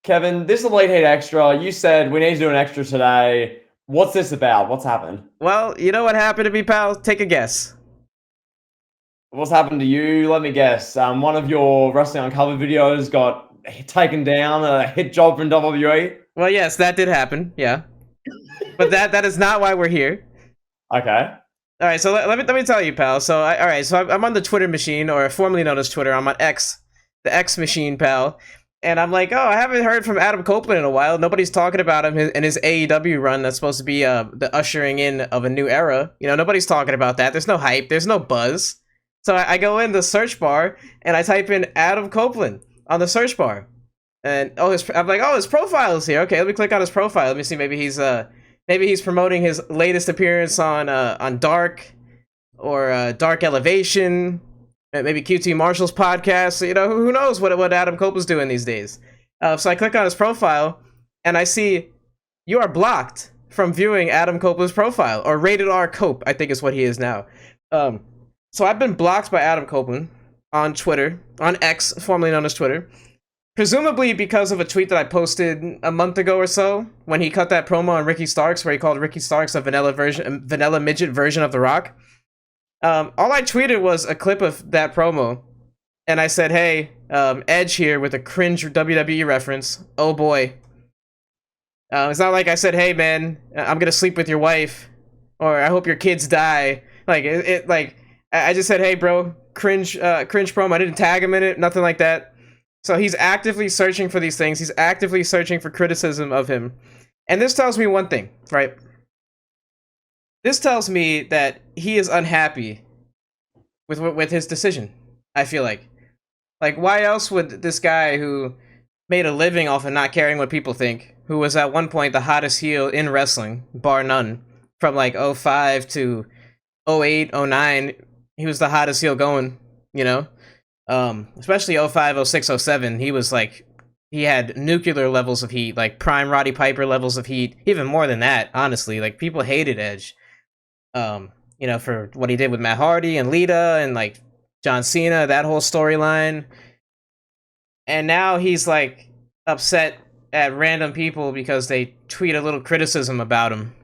Kevin, this Elite Heat Extra, you said we need to do an extra today. What's this about? What's happened? Well, you know what happened to me, pal? Take a guess. What's happened to you? Let me guess. One of your Wrestling Uncovered videos got taken down, a hit job from WWE. Well, yes, that did happen. Yeah, but that is not why we're here. Okay. All right, so let me tell you, pal. All right, so I'm on the Twitter machine, or formerly known as Twitter. I'm on X, the X machine, pal. And I'm like, oh, I haven't heard from Adam Copeland in a while. Nobody's talking about him and his AEW run that's supposed to be the ushering in of a new era. You know, nobody's talking about that. There's no hype. There's no buzz. So I go in the search bar and I type in Adam Copeland on the search bar, and I'm like, oh, his profile is here. Okay, let me click on his profile. Let me see. Maybe he's promoting his latest appearance on Dark or Dark Elevation. Maybe QT Marshall's podcast. You know, who knows what Adam Copeland's doing these days. So I click on his profile and I see you are blocked from viewing Adam Copeland's profile, or rated R Cope, I think is what he is now. So I've been blocked by Adam Copeland on Twitter, on X, formerly known as Twitter, presumably because of a tweet that I posted a month ago or so when he cut that promo on Ricky Starks, where he called Ricky Starks a vanilla midget version of The Rock. All I tweeted was a clip of that promo, and I said, "Hey, Edge here with a cringe WWE reference. Oh boy." It's not like I said, "Hey man, I'm gonna sleep with your wife," or "I hope your kids die." I just said, "Hey, bro, cringe promo." I didn't tag him in it, nothing like that. So he's actively searching for these things. He's actively searching for criticism of him, and this tells me one thing, right? This tells me that he is unhappy with his decision. I feel like why else would this guy who made a living off of not caring what people think, who was at one point the hottest heel in wrestling, bar none, from like '05 to '08, '09. He was the hottest heel going, you know? Especially '05, '06, '07. He was like, he had nuclear levels of heat, like prime Roddy Piper levels of heat, even more than that, honestly. Like, people hated Edge, you know, for what he did with Matt Hardy and Lita and like John Cena, that whole storyline. And now he's like upset at random people because they tweet a little criticism about him.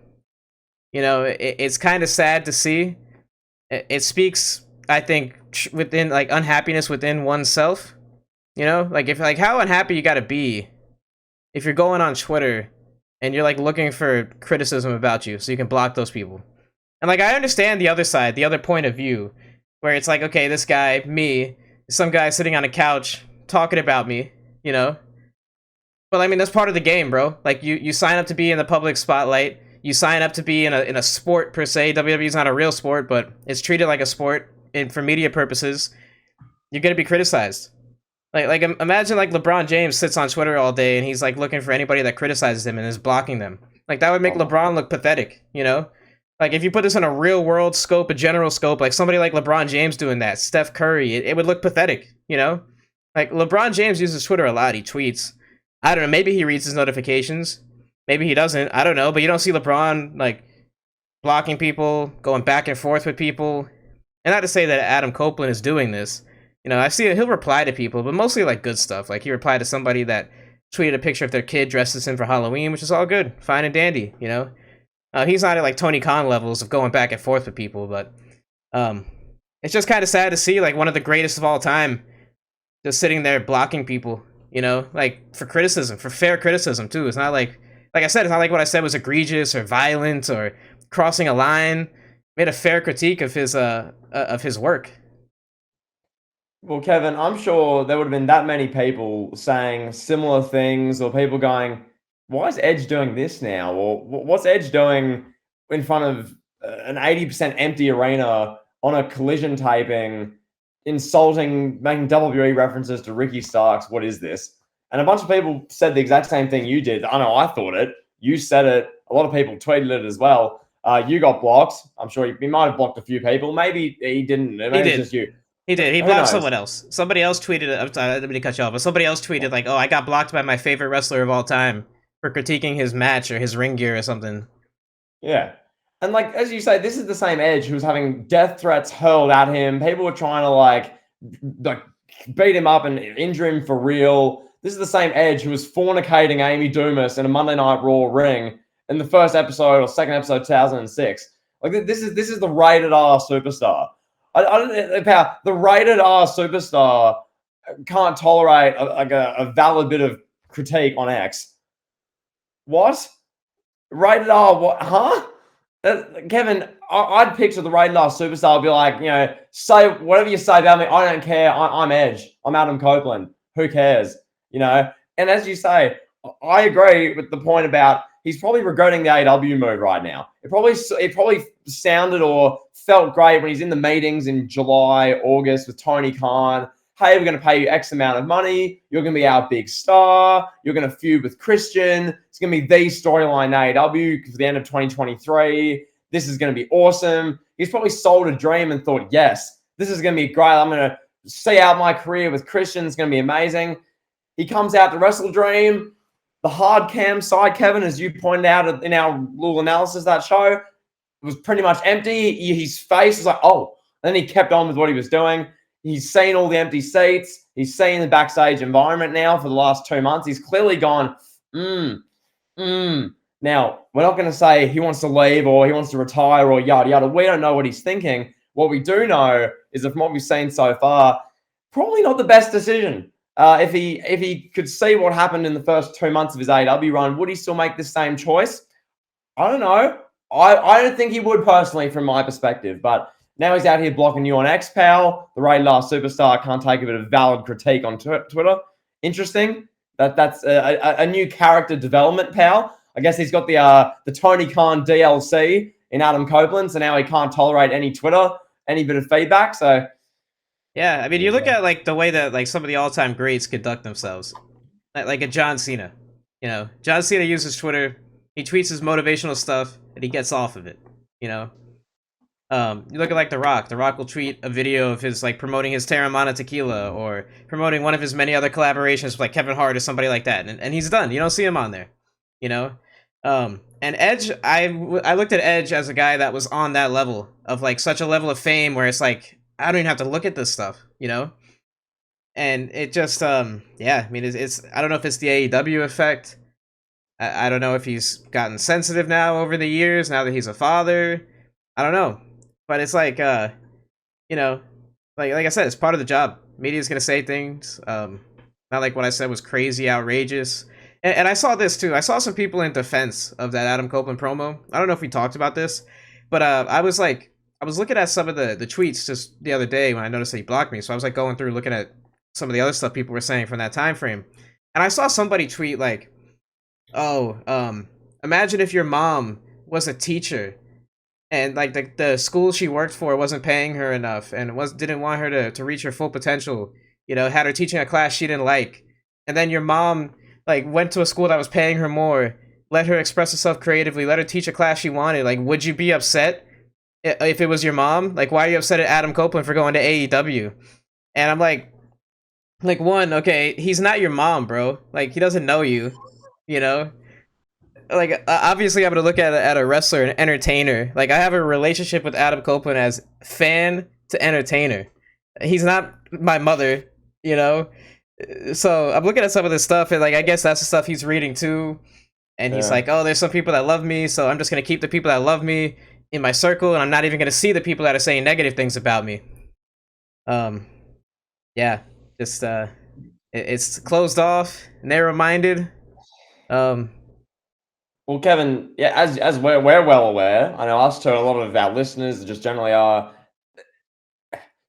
You know, it's kind of sad to see. It speaks, I think, within like unhappiness within oneself. You know, like if like how unhappy you gotta be if you're going on Twitter and you're like looking for criticism about you so you can block those people. And like I understand the other side, the other point of view, where it's like, okay, this guy, me, some guy sitting on a couch talking about me, you know. But I mean, that's part of the game, bro. Like you sign up to be in the public spotlight. You sign up to be in a sport per se. WWE is not a real sport, but it's treated like a sport for media purposes. You're gonna be criticized. Like imagine like LeBron James sits on Twitter all day and he's like looking for anybody that criticizes him and is blocking them. Like that would make LeBron look pathetic, you know? Like if you put this in a real world scope, a general scope, like somebody like LeBron James doing that, Steph Curry, it would look pathetic, you know? Like LeBron James uses Twitter a lot. He tweets. I don't know, maybe he reads his notifications. Maybe he doesn't. I don't know, but you don't see LeBron like blocking people, going back and forth with people. And not to say that Adam Copeland is doing this. You know, I see he'll reply to people, but mostly like good stuff. Like he replied to somebody that tweeted a picture of their kid dressed as him for Halloween, which is all good, fine and dandy, you know? He's not at like Tony Khan levels of going back and forth with people, but it's just kind of sad to see like one of the greatest of all time just sitting there blocking people, you know, like for criticism, for fair criticism too. It's not like I said, it's not like what I said was egregious or violent or crossing a line. Made a fair critique of his work. Well, Kevin, I'm sure there would have been that many people saying similar things, or people going, why is Edge doing this now? Or what's Edge doing in front of an 80% empty arena on a collision taping, insulting, making WWE references to Ricky Starks? What is this? And a bunch of people said the exact same thing you did. I know I thought it. You said it. A lot of people tweeted it as well. You got blocked. I'm sure he might have blocked a few people. Maybe he didn't. Maybe it's just you. He did. He Who blocked knows? someone else. Somebody else tweeted. I'm sorry, I didn't mean to cut you off, but somebody else tweeted like, "Oh, I got blocked by my favorite wrestler of all time for critiquing his match or his ring gear or something." Yeah. And like, as you say, this is the same Edge who was having death threats hurled at him. People were trying to like beat him up and injure him for real. This is the same Edge who was fornicating Amy Dumas in a Monday Night Raw ring in the first episode or second episode, 2006. Like this is the rated R superstar. I don't know the rated R superstar can't tolerate a valid bit of critique on X. What? Rated R? What? Huh? Kevin, I'd picture the rated R superstar be like, say whatever you say about me. I don't care. I'm Edge. I'm Adam Copeland. Who cares? And as you say, I agree with the point about he's probably regretting the AEW move right now. It probably sounded or felt great when he's in the meetings in July, August with Tony Khan. Hey, we're going to pay you X amount of money. You're going to be our big star. You're going to feud with Christian. It's going to be the storyline AEW for the end of 2023. This is going to be awesome. He's probably sold a dream and thought, yes, this is going to be great. I'm going to see out my career with Christian. It's going to be amazing. He comes out to Wrestle Dream. The hard cam side, Kevin, as you pointed out in our little analysis of that show, was pretty much empty. His face was like, oh. And then he kept on with what he was doing. He's seen all the empty seats. He's seen the backstage environment now for the last 2 months. He's clearly gone, Now, we're not going to say he wants to leave or he wants to retire or yada, yada. We don't know what he's thinking. What we do know is that from what we've seen so far, probably not the best decision. If he could see what happened in the first 2 months of his AEW run, would he still make the same choice? I don't know. I don't think he would personally from my perspective, but now he's out here blocking you on X, pal. The rated R superstar can't take a bit of valid critique on Twitter. Interesting. That's a new character development, pal. I guess he's got the Tony Khan DLC in Adam Copeland, so now he can't tolerate any Twitter, any bit of feedback. So yeah, I mean, you look at like the way that like some of the all-time greats conduct themselves, like a John Cena. John Cena uses Twitter. He tweets his motivational stuff, and he gets off of it. You look at like The Rock. The Rock will tweet a video of his like promoting his Terramana tequila or promoting one of his many other collaborations with like Kevin Hart or somebody like that, and he's done. You don't see him on there. And Edge, I looked at Edge as a guy that was on that level of like such a level of fame where it's like I don't even have to look at this stuff, And it just yeah, I mean it's I don't know if it's the AEW effect. I don't know if he's gotten sensitive now over the years now that he's a father. I don't know. But it's like, like I said, it's part of the job. Media's gonna say things. Not like what I said was crazy, outrageous. And I saw this too. I saw some people in defense of that Adam Copeland promo. I don't know if we talked about this, but I was looking at some of the tweets just the other day when I noticed that he blocked me. So I was like going through looking at some of the other stuff people were saying from that time frame, and I saw somebody tweet like, "Oh, imagine if your mom was a teacher." And like the school she worked for wasn't paying her enough and didn't want her to reach her full potential, had her teaching a class she didn't like. And then your mom like went to a school that was paying her more, let her express herself creatively, let her teach a class she wanted. Like, would you be upset if it was your mom? Like, why are you upset at Adam Copeland for going to AEW? And I'm like one, okay, he's not your mom, bro. Like, he doesn't know you, Like, obviously I'm gonna look at a wrestler, an entertainer. Like, I have a relationship with Adam Copeland as fan to entertainer. He's not my mother, So I'm looking at some of this stuff, and like I guess that's the stuff he's reading too. And he's like, oh, there's some people that love me, so I'm just gonna keep the people that love me in my circle, and I'm not even gonna see the people that are saying negative things about me. Yeah, just it's closed off, narrow-minded. Well, Kevin, yeah, as we're well aware, I know us too, a lot of our listeners just generally are.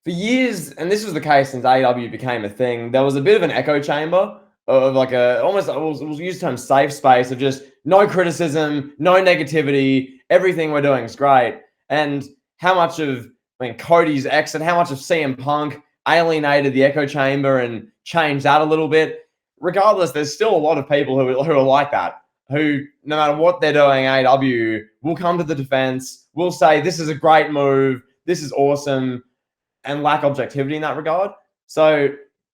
For years, and this was the case since AEW became a thing, there was a bit of an echo chamber of like almost it was used term safe space of just no criticism, no negativity, everything we're doing is great. And how much of Cody's exit, how much of CM Punk alienated the echo chamber and changed that a little bit. Regardless, there's still a lot of people who are like that. Who, no matter what they're doing, AEW will come to the defense, will say, this is a great move, this is awesome, and lack objectivity in that regard. So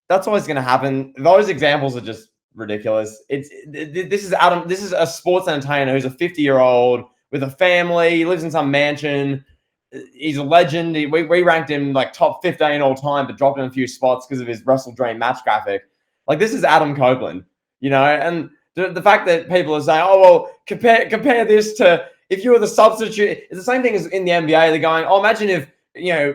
that's always going to happen. Those examples are just ridiculous. This is Adam. This is a sports entertainer who's a 50-year-old with a family. He lives in some mansion. He's a legend. We ranked him like top 15 all time, but dropped him a few spots because of his Wrestle Dream match graphic. Like this is Adam Copeland, and the fact that people are saying, "Oh well, compare this to if you were the substitute." It's the same thing as in the NBA. They're going, "Oh, imagine if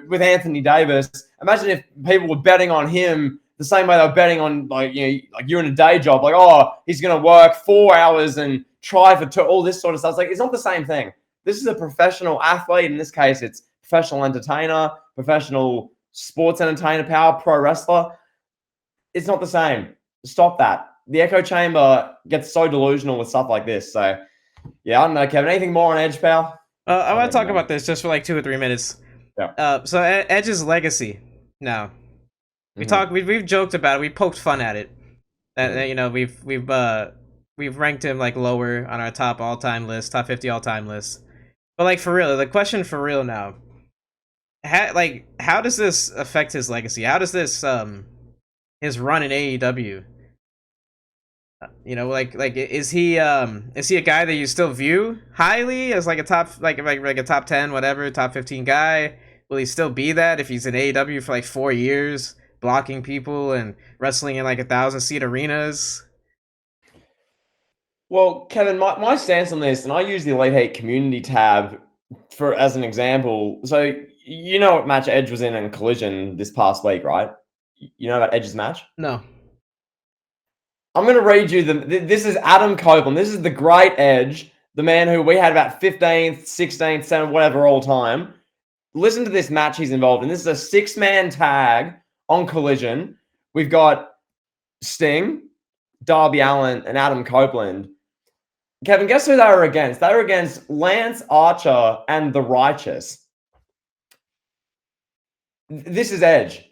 with Anthony Davis. Imagine if people were betting on him the same way they were betting on like you're in a day job, like oh he's going to work 4 hours and try for all this sort of stuff." It's like it's not the same thing. This is a professional athlete. In this case, it's professional entertainer, professional sports entertainer, pro wrestler. It's not the same. Stop that. The echo chamber gets so delusional with stuff like this. So, yeah, I don't know, Kevin. Anything more on Edge, pal? I want to talk about this just for like 2 or 3 minutes. Yeah. So Edge's legacy. Now, we've joked about it. We poked fun at it. That we've ranked him like lower on our top all-time list, top 50 all-time list. But like for real, the question for real now. How does this affect his legacy? How does this his run in AEW? Is he a guy that you still view highly as like a top like a top 10 whatever, top 15 guy? Will he still be that if he's in AEW for like 4 years, blocking people and wrestling in like 1,000-seat arenas? Well, Kevin, my stance on this, and I use the Elite Heat community tab as an example. So you know what match Edge was in Collision this past week, right? You know about Edge's match? No. I'm going to read you this is Adam Copeland. This is the great Edge, the man who we had about 15th, 16th, 7th, whatever all time. Listen to this match he's involved in. This is a 6-man tag on Collision. We've got Sting, Darby Allin, and Adam Copeland. Kevin, guess who they were against? They were against Lance Archer and The Righteous. This is Edge,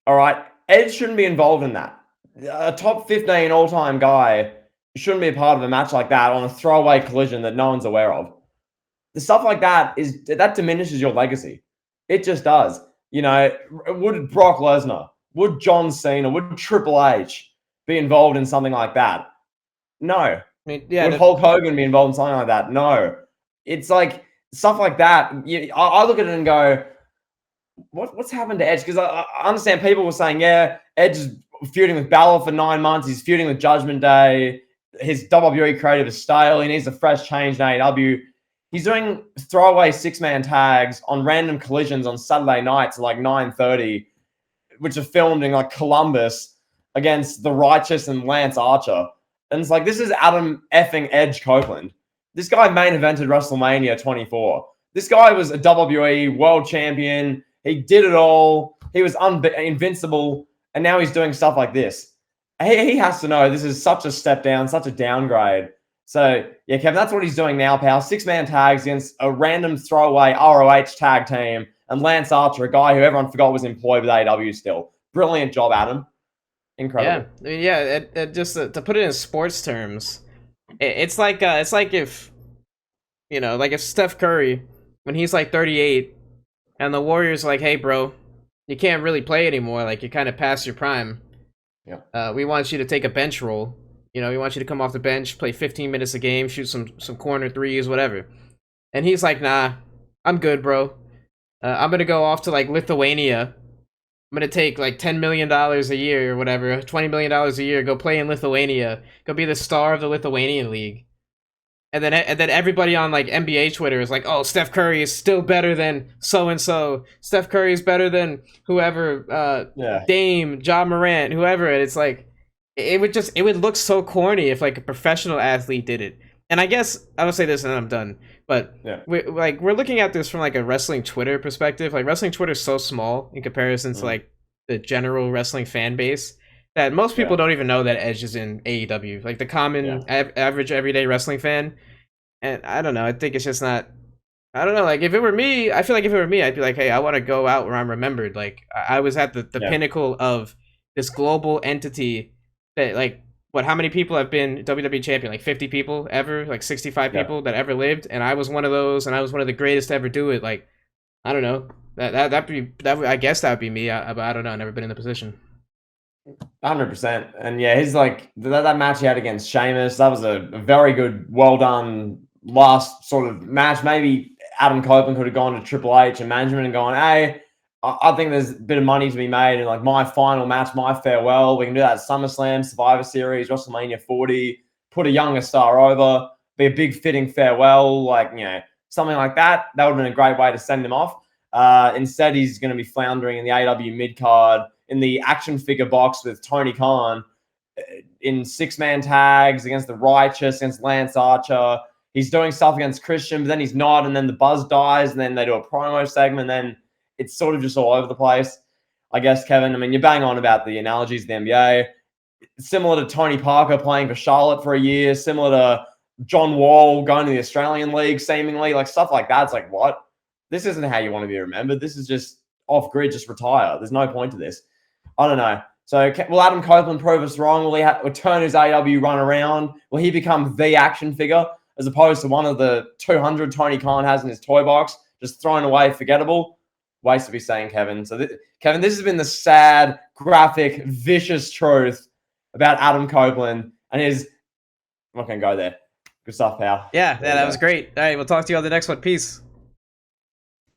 all right? Edge shouldn't be involved in that. A top 15 all-time guy shouldn't be a part of a match like that on a throwaway Collision that no one's aware of. The stuff like that diminishes your legacy. It just does. Would Brock Lesnar, would John Cena, would Triple H be involved in something like that? No. Would Hulk Hogan be involved in something like that? No. It's like stuff like that. I look at it and go, what's happened to Edge? Because I understand people were saying, yeah, Edge is feuding with Balor for 9 months. He's feuding with Judgment Day. His WWE creative is stale. He needs a fresh change in AEW. He's doing throwaway 6-man tags on random Collisions on Saturday nights at like 9:30, which are filmed in like Columbus against The Righteous and Lance Archer. And it's like, this is Adam effing Edge Copeland. This guy main evented WrestleMania 24. This guy was a WWE world champion. He did it all. He was invincible. And now he's doing stuff like this. He has to know this is such a step down, such a downgrade. So, yeah, Kevin, that's what he's doing now, pal. 6-man tags against a random throwaway ROH tag team and Lance Archer, a guy who everyone forgot was employed with AEW still. Brilliant job, Adam. Incredible. Yeah. Just to put it in sports terms, it's like if, like if Steph Curry, when he's like 38, and the Warriors are like, hey, bro, you can't really play anymore. Like, you're kind of past your prime. Yeah. We want you to take a bench role. We want you to come off the bench, play 15 minutes a game, shoot some corner threes, whatever. And he's like, nah, I'm good, bro. I'm going to go off to, like, Lithuania. I'm going to take, like, $10 million a year or whatever, $20 million a year, go play in Lithuania, go be the star of the Lithuanian league. And then everybody on, like, NBA Twitter is like, oh, Steph Curry is still better than so-and-so. Steph Curry is better than whoever, Dame, Ja Morant, whoever. And it's like, it would look so corny if, like, a professional athlete did it. And I guess, I will say this and then I'm done. But, we're looking at this from, like, a wrestling Twitter perspective. Like, wrestling Twitter is so small in comparison to, like, the general wrestling fan base that most people don't even know that Edge is in AEW. Like, the common average everyday wrestling fan. And I don't know. I think it's just not. I don't know. Like, if it were me, I feel like if it were me, I'd be like, hey, I want to go out where I'm remembered. Like, I was at the pinnacle of this global entity that, like, how many people have been WWE champion? Like 50 people ever? Like 65 people that ever lived? And I was one of those, and I was one of the greatest to ever do it. Like, I don't know. I guess that would be me. But I don't know. I've never been in the position. 100%. And yeah, he's like that match he had against Sheamus. That was a very good, well done last sort of match. Maybe Adam Copeland could have gone to Triple H and management and gone, hey, I think there's a bit of money to be made in like my final match, my farewell. We can do that at SummerSlam, Survivor Series, WrestleMania 40. Put a younger star over, be a big fitting farewell, like something like that. That would have been a great way to send him off. Instead, he's going to be floundering in the AW mid card in the action figure box with Tony Khan in 6-man tags against the Righteous, against Lance Archer. He's doing stuff against Christian, but then he's not, and then the buzz dies, and then they do a promo segment, and then it's sort of just all over the place. I guess, Kevin, I mean, you're bang on about the analogies of the NBA. Similar to Tony Parker playing for Charlotte for a year, similar to John Wall going to the Australian League, seemingly, like stuff like that. It's like, what? This isn't how you want to be remembered. This is just off grid, just retire. There's no point to this. I don't know. So will Adam Copeland prove us wrong? Will he turn his AW run around? Will he become the action figure as opposed to one of the 200 Tony Khan has in his toy box, just thrown away, forgettable? Waste to be saying, Kevin. So, Kevin, this has been the sad, graphic, vicious truth about Adam Copeland and his. I'm not going to go there. Good stuff, pal. Yeah, that was great. All right, we'll talk to you on the next one. Peace.